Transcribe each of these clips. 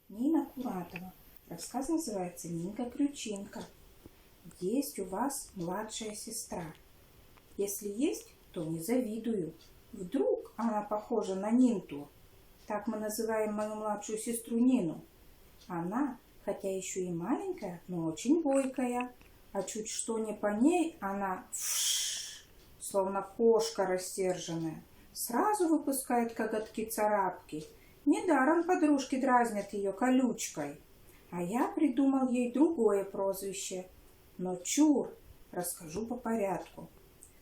Нина Куратова. Рассказ называется «Нинка Крючинка». Есть у вас младшая сестра? Если есть, то не завидую. Вдруг она похожа на Нинту? Так мы называем мою младшую сестру Нину. Она, хотя еще и маленькая, но очень бойкая. А чуть что не по ней, она словно кошка рассерженная. Сразу выпускает коготки-царапки. Недаром подружки дразнят ее колючкой. А я придумал ей другое прозвище. Но чур, расскажу по порядку.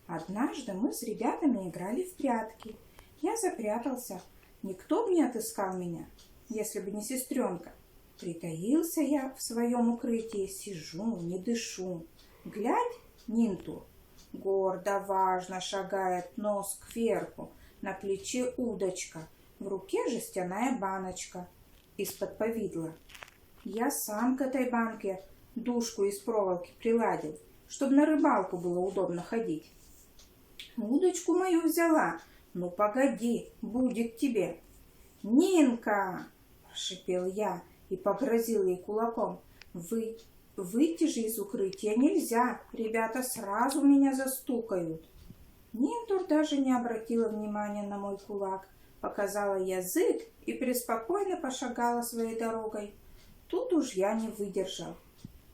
Однажды мы с ребятами играли в прятки. Я запрятался. Никто бы не отыскал меня, если бы не сестренка. Притаился я в своем укрытии, сижу, не дышу. Глядь, Нинту. Гордо, важно шагает, нос кверху, на плече удочка, в руке жестяная баночка из-под повидла. Я сам к этой банке дужку из проволоки приладил, чтобы на рыбалку было удобно ходить. Удочку мою взяла. Ну, погоди, будет тебе. «Нинка!» – прошипел я и погрозил ей кулаком. Выйти же из укрытия нельзя, ребята сразу меня застукают. Нинтур даже не обратила внимания на мой кулак, показала язык и преспокойно пошагала своей дорогой. Тут уж я не выдержал.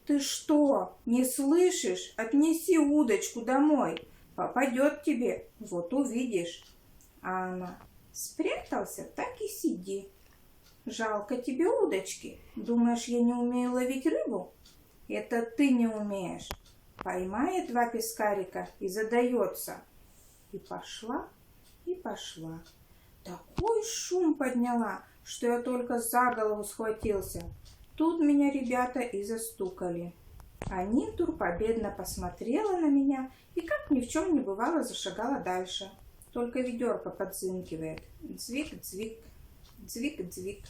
«Ты что, не слышишь? Отнеси удочку домой. Попадет тебе, вот увидишь». А она: «Спрятался, так и сиди. Жалко тебе удочки. Думаешь, я не умею ловить рыбу? Это ты не умеешь». Поймает два пескарика и задается. И пошла, и пошла. Такой шум подняла, что я только за голову схватился. Тут меня ребята и застукали. А Нинтур победно посмотрела на меня и, как ни в чем не бывало, зашагала дальше. Только ведерко подзынкивает. Дзвик-дзвик, дзвик-дзвик.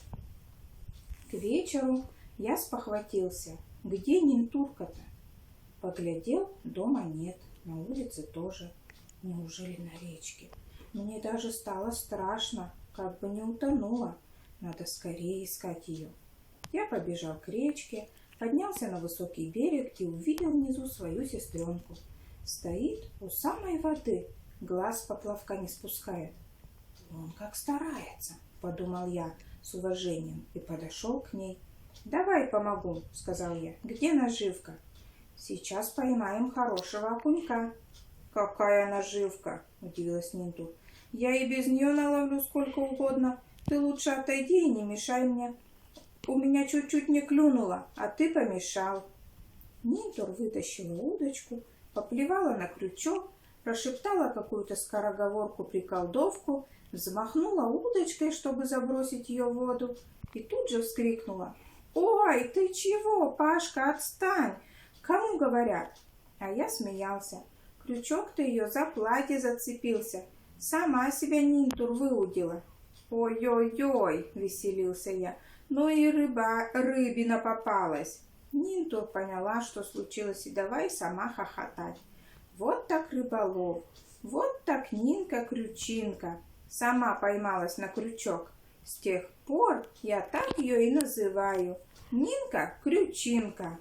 К вечеру я спохватился. Где Нинтурка-то? Поглядел, дома нет, на улице тоже. Неужели на речке? Мне даже стало страшно, как бы не утонула. Надо скорее искать ее. Я побежал к речке, поднялся на высокий берег и увидел внизу свою сестренку. Стоит у самой воды, глаз с поплавка не спускает. «Он как старается», — подумал я с уважением и подошел к ней. «Давай помогу», — сказал я. «Где наживка?» «Сейчас поймаем хорошего окунька». «Какая наживка?» — удивилась Нинту. «Я и без нее наловлю сколько угодно. Ты лучше отойди и не мешай мне. У меня чуть-чуть не клюнуло, а ты помешал». Нинтур вытащила удочку, поплевала на крючок, прошептала какую-то скороговорку-приколдовку, взмахнула удочкой, чтобы забросить ее в воду, и тут же вскрикнула: «Ой, ты чего, Пашка, отстань! Кому говорят?» А я смеялся. Крючок-то ее за платье зацепился. Сама себя Нинтур выудила. «Ой-ой-ой!» — веселился я. «Ну и рыбина попалась!» Нинтур поняла, что случилось, и давай сама хохотать. Вот так рыболов, вот так Нинка Крючинка. Сама поймалась на крючок. С тех пор я так ее и называю. Нинка Крючинка.